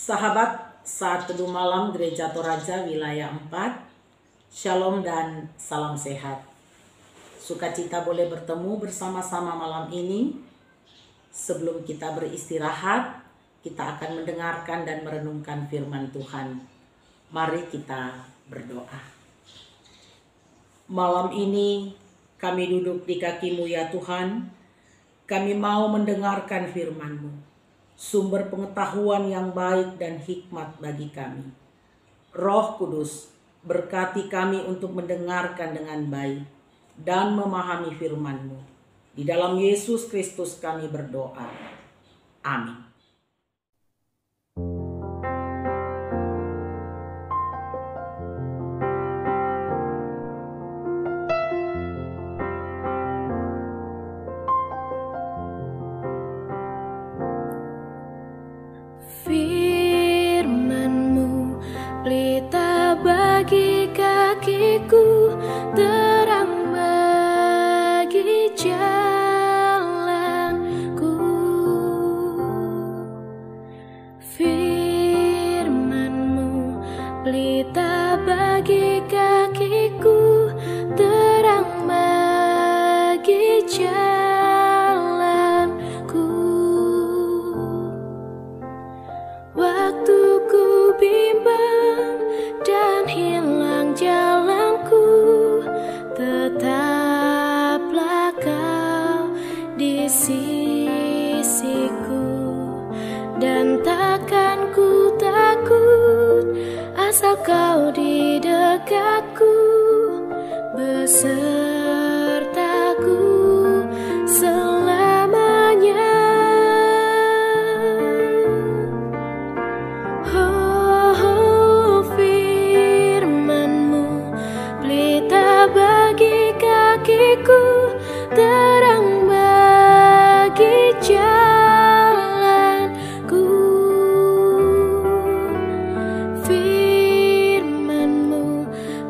Sahabat, saat teduh malam Gereja Toraja Wilayah 4, Shalom dan salam sehat. Sukacita boleh bertemu bersama-sama malam ini. Sebelum kita beristirahat, kita akan mendengarkan dan merenungkan firman Tuhan. Mari kita berdoa. Malam ini kami duduk di kaki-Mu ya Tuhan. Kami mau mendengarkan firman-Mu, sumber pengetahuan yang baik dan hikmat bagi kami. Roh Kudus, berkati kami untuk mendengarkan dengan baik dan memahami firman-Mu. Di dalam Yesus Kristus kami berdoa. Amin. Firman-Mu pelita bagi kakiku, terang bagi jalanku. Firman-Mu pelita bagi kakiku, terang bagi jalanku. Waktu ku bimbang dan hilang jalanku, tetaplah Kau di sisiku. Dan takkan ku takut asal Kau di dekatku, besertaku selamanya. Firman-Mu pelita bagi kakiku, terang bagi jalanku. Firman-Mu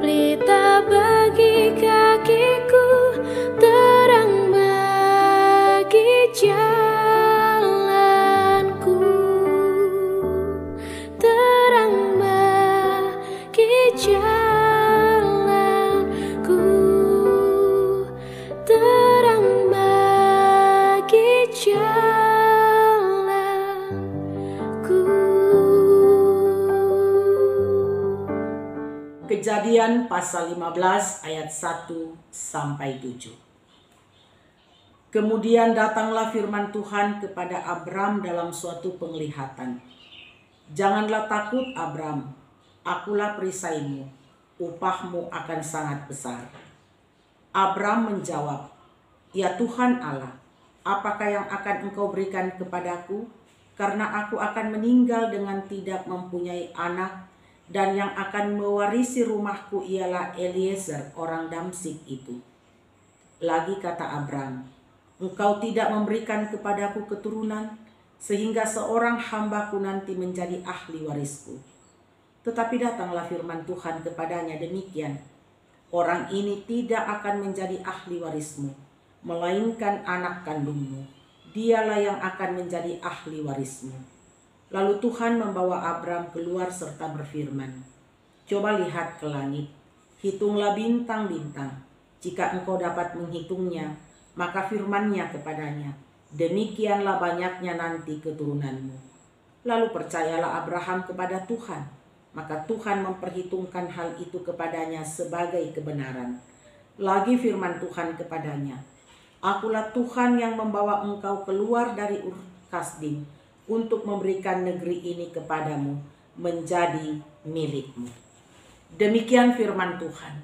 pelita bagi kakiku, terang bagi jalanku. Terang bagi jalanku, terang bagi jalanku. Kejadian pasal 15 ayat 1-7. Kemudian datanglah firman Tuhan kepada Abram dalam suatu penglihatan. Janganlah takut Abram, akulah perisaimu, upahmu akan sangat besar. Abram menjawab, ya Tuhan Allah, apakah yang akan Engkau berikan kepadaku? Karena aku akan meninggal dengan tidak mempunyai anak, dan yang akan mewarisi rumahku ialah Eliezer orang Damsyik itu. Lagi kata Abram, Engkau tidak memberikan kepadaku keturunan, sehingga seorang hambaku nanti menjadi ahli warisku. Tetapi datanglah firman Tuhan kepadanya demikian, orang ini tidak akan menjadi ahli warismu, melainkan anak kandungmu. Dialah yang akan menjadi ahli warismu. Lalu Tuhan membawa Abram keluar serta berfirman, coba lihat ke langit, hitunglah bintang-bintang. Jika engkau dapat menghitungnya, maka firman-Nya kepadanya, demikianlah banyaknya nanti keturunanmu. Lalu percayalah Abraham kepada Tuhan, maka Tuhan memperhitungkan hal itu kepadanya sebagai kebenaran. Lagi firman Tuhan kepadanya, akulah Tuhan yang membawa engkau keluar dari Ur Kasdim untuk memberikan negeri ini kepadamu menjadi milikmu. Demikian firman Tuhan.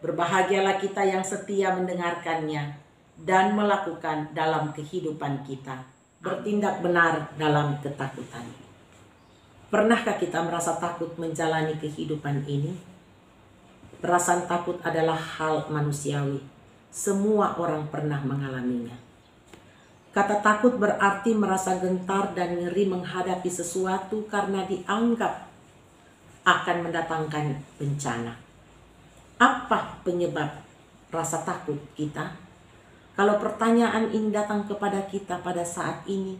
Berbahagialah kita yang setia mendengarkannya dan melakukan dalam kehidupan kita, bertindak benar dalam ketakutan. Pernahkah kita merasa takut menjalani kehidupan ini? Perasaan takut adalah hal manusiawi. Semua orang pernah mengalaminya. Kata takut berarti merasa gentar dan ngeri menghadapi sesuatu karena dianggap akan mendatangkan bencana. Apa penyebab rasa takut kita? Kalau pertanyaan ini datang kepada kita pada saat ini,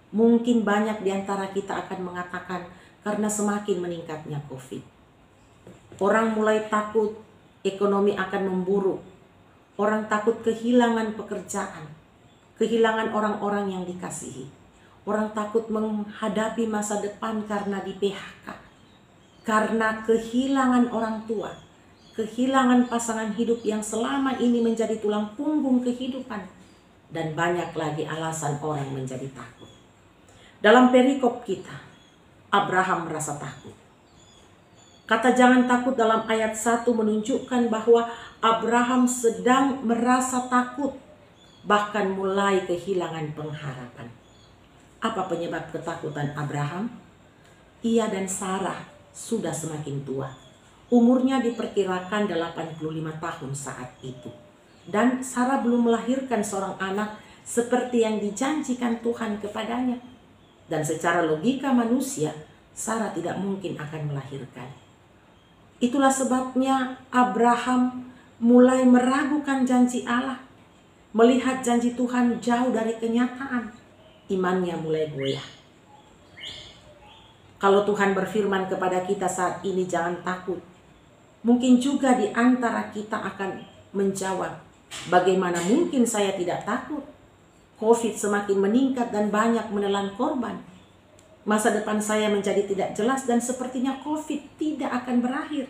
Mungkin banyak di antara kita akan mengatakan karena semakin meningkatnya COVID. Orang mulai takut ekonomi akan memburuk. Orang takut kehilangan pekerjaan, kehilangan orang-orang yang dikasihi. Orang takut menghadapi masa depan karena di PHK, karena kehilangan orang tua, kehilangan pasangan hidup yang selama ini menjadi tulang punggung kehidupan, dan banyak lagi alasan orang menjadi takut. Dalam perikop kita, Abraham merasa takut. Kata jangan takut dalam ayat 1 menunjukkan bahwa Abraham sedang merasa takut, bahkan mulai kehilangan pengharapan. Apa penyebab ketakutan Abraham? Ia dan Sarah sudah semakin tua. Umurnya diperkirakan 85 tahun saat itu. Dan Sarah belum melahirkan seorang anak seperti yang dijanjikan Tuhan kepadanya. Dan secara logika manusia, Sarah tidak mungkin akan melahirkan. Itulah sebabnya Abraham mulai meragukan janji Allah. Melihat janji Tuhan jauh dari kenyataan, imannya mulai goyah. Kalau Tuhan berfirman kepada kita saat ini jangan takut, mungkin juga di antara kita akan menjawab, bagaimana mungkin saya tidak takut? COVID semakin meningkat dan banyak menelan korban. Masa depan saya menjadi tidak jelas dan sepertinya COVID tidak akan berakhir.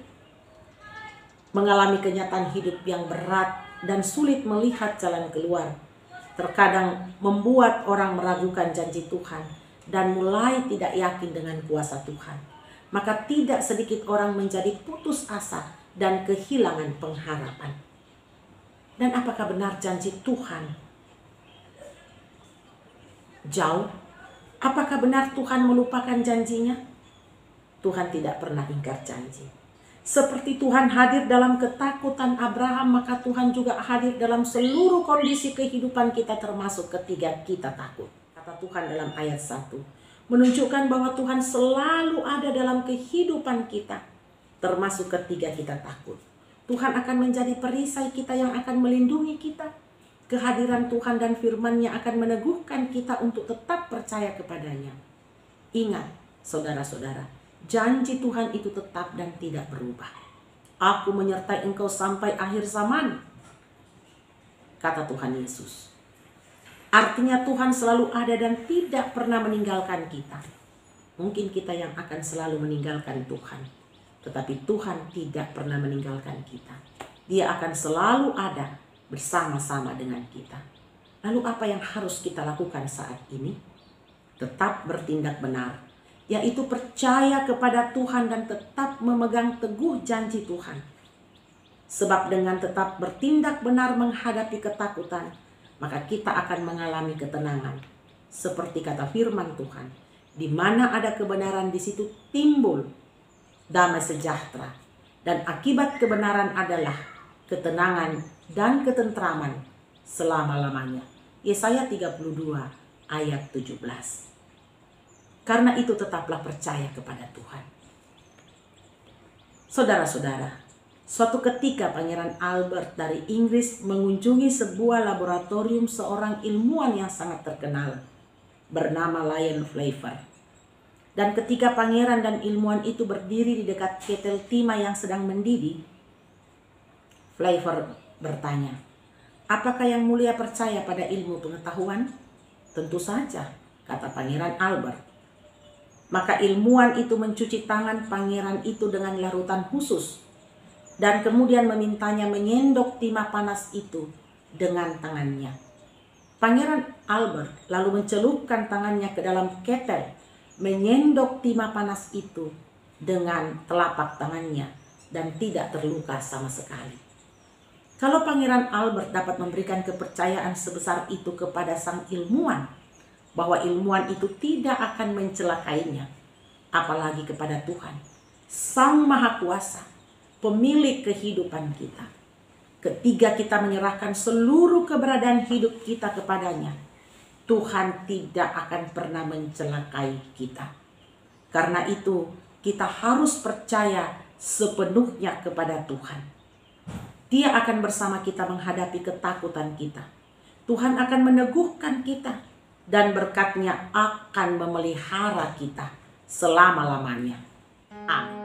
Mengalami kenyataan hidup yang berat dan sulit melihat jalan keluar, terkadang membuat orang meragukan janji Tuhan dan mulai tidak yakin dengan kuasa Tuhan. Maka tidak sedikit orang menjadi putus asa dan kehilangan pengharapan. Dan apakah benar janji Tuhan jauh? Apakah benar Tuhan melupakan janjinya? Tuhan tidak pernah ingkar janji. Seperti Tuhan hadir dalam ketakutan Abraham, maka Tuhan juga hadir dalam seluruh kondisi kehidupan kita, termasuk ketika kita takut. Kata Tuhan dalam ayat 1 menunjukkan bahwa Tuhan selalu ada dalam kehidupan kita, termasuk ketika kita takut. Tuhan akan menjadi perisai kita yang akan melindungi kita. Kehadiran Tuhan dan firman-Nya akan meneguhkan kita untuk tetap percaya kepadanya. Ingat, saudara-saudara, janji Tuhan itu tetap dan tidak berubah. Aku menyertai engkau sampai akhir zaman, kata Tuhan Yesus. Artinya Tuhan selalu ada dan tidak pernah meninggalkan kita. Mungkin kita yang akan selalu meninggalkan Tuhan, tetapi Tuhan tidak pernah meninggalkan kita. Dia akan selalu ada bersama-sama dengan kita. Lalu apa yang harus kita lakukan saat ini? Tetap bertindak benar, yaitu percaya kepada Tuhan dan tetap memegang teguh janji Tuhan. Sebab dengan tetap bertindak benar menghadapi ketakutan, maka kita akan mengalami ketenangan. Seperti kata firman Tuhan, di mana ada kebenaran di situ timbul damai sejahtera. Dan akibat kebenaran adalah ketenangan dan ketentraman selama-lamanya. Yesaya 32 ayat 17. Karena itu tetaplah percaya kepada Tuhan. Saudara-saudara, suatu ketika Pangeran Albert dari Inggris mengunjungi sebuah laboratorium seorang ilmuwan yang sangat terkenal bernama Lion Flavor. Dan ketika pangeran dan ilmuwan itu berdiri di dekat ketel timah yang sedang mendidih, Flavor bertanya, apakah yang mulia percaya pada ilmu pengetahuan? Tentu saja, kata Pangeran Albert. Maka ilmuwan itu mencuci tangan pangeran itu dengan larutan khusus dan kemudian memintanya menyendok timah panas itu dengan tangannya. Pangeran Albert lalu mencelupkan tangannya ke dalam ketel, menyendok timah panas itu dengan telapak tangannya dan tidak terluka sama sekali. Kalau Pangeran Albert dapat memberikan kepercayaan sebesar itu kepada sang ilmuwan, bahwa ilmuwan itu tidak akan mencelakainya, apalagi kepada Tuhan, Sang Maha Kuasa, pemilik kehidupan kita. Ketika kita menyerahkan seluruh keberadaan hidup kita kepadanya, Tuhan tidak akan pernah mencelakai kita. Karena itu, kita harus percaya sepenuhnya kepada Tuhan. Dia akan bersama kita menghadapi ketakutan kita. Tuhan akan meneguhkan kita dan berkat-Nya akan memelihara kita selama-lamanya. Amin.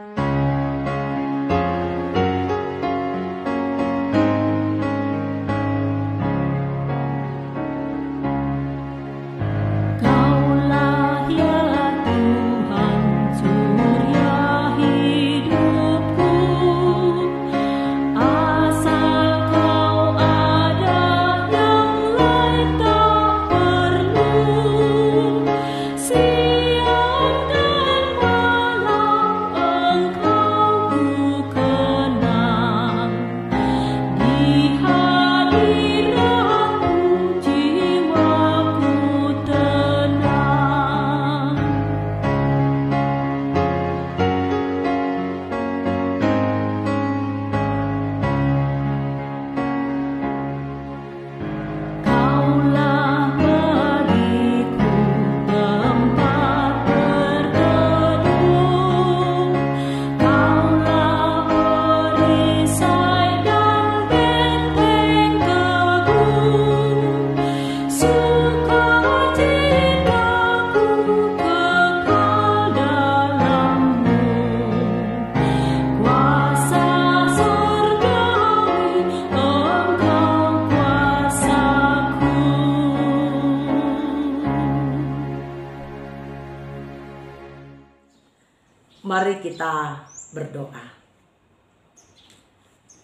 Mari kita berdoa.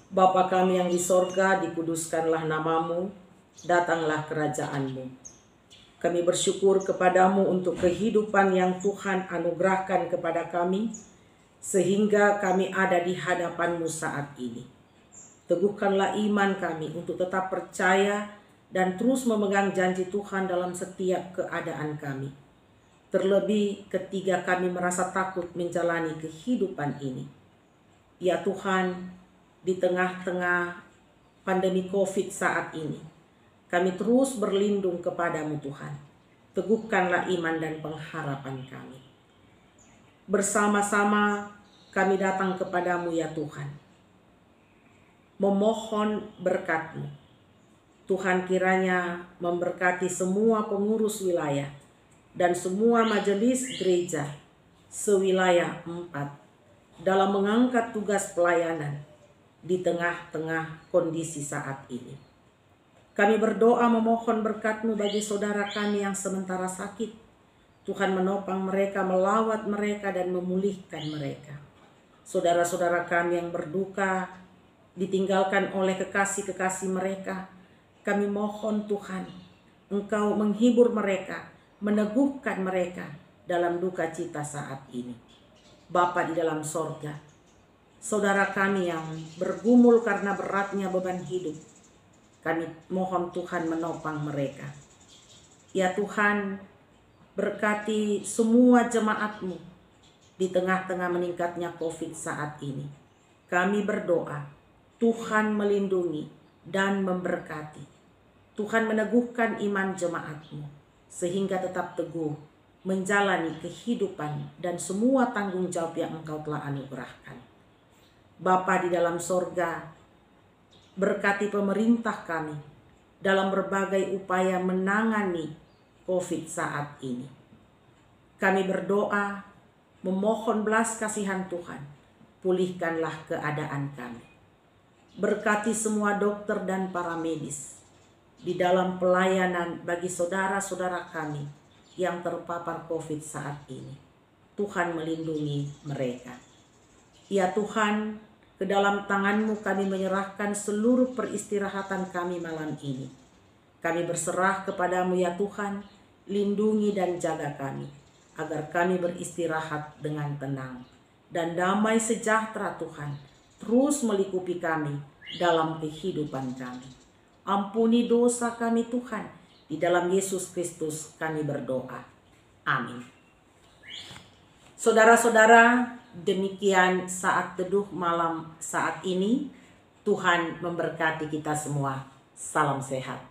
Bapa kami yang di sorga, dikuduskanlah namamu, datanglah kerajaan-Mu. Kami bersyukur kepadamu untuk kehidupan yang Tuhan anugerahkan kepada kami, sehingga kami ada di hadapan-Mu saat ini. Teguhkanlah iman kami untuk tetap percaya dan terus memegang janji Tuhan dalam setiap keadaan kami. Terlebih ketika kami merasa takut menjalani kehidupan ini. Ya Tuhan, di tengah-tengah pandemi COVID saat ini, kami terus berlindung kepadamu Tuhan. Teguhkanlah iman dan pengharapan kami. Bersama-sama kami datang kepadamu ya Tuhan, memohon berkat-Mu. Tuhan kiranya memberkati semua pengurus wilayah dan semua majelis gereja sewilayah 4 dalam mengangkat tugas pelayanan di tengah-tengah kondisi saat ini. Kami berdoa memohon berkat-Mu bagi saudara kami yang sementara sakit. Tuhan menopang mereka, melawat mereka dan memulihkan mereka. Saudara-saudara kami yang berduka, ditinggalkan oleh kekasih-kekasih mereka, kami mohon Tuhan, Engkau menghibur mereka, meneguhkan mereka dalam duka cita saat ini. Bapa di dalam sorga, saudara kami yang bergumul karena beratnya beban hidup, kami mohon Tuhan menopang mereka. Ya Tuhan, berkati semua jemaat-Mu di tengah-tengah meningkatnya COVID saat ini. Kami berdoa, Tuhan melindungi dan memberkati. Tuhan meneguhkan iman jemaat-Mu sehingga tetap teguh menjalani kehidupan dan semua tanggung jawab yang Engkau telah anugerahkan. Bapa di dalam sorga, berkati pemerintah kami dalam berbagai upaya menangani COVID saat ini. Kami berdoa, memohon belas kasihan Tuhan, pulihkanlah keadaan kami. Berkati semua dokter dan para medis di dalam pelayanan bagi saudara-saudara kami yang terpapar COVID saat ini. Tuhan melindungi mereka. Ya Tuhan, ke dalam tangan-Mu kami menyerahkan seluruh peristirahatan kami malam ini. Kami berserah kepadamu ya Tuhan, lindungi dan jaga kami, agar kami beristirahat dengan tenang. Dan damai sejahtera Tuhan terus melingkupi kami dalam kehidupan kami. Ampuni dosa kami Tuhan, di dalam Yesus Kristus kami berdoa. Amin. Saudara-saudara, demikian saat teduh malam saat ini. Tuhan memberkati kita semua. Salam sehat.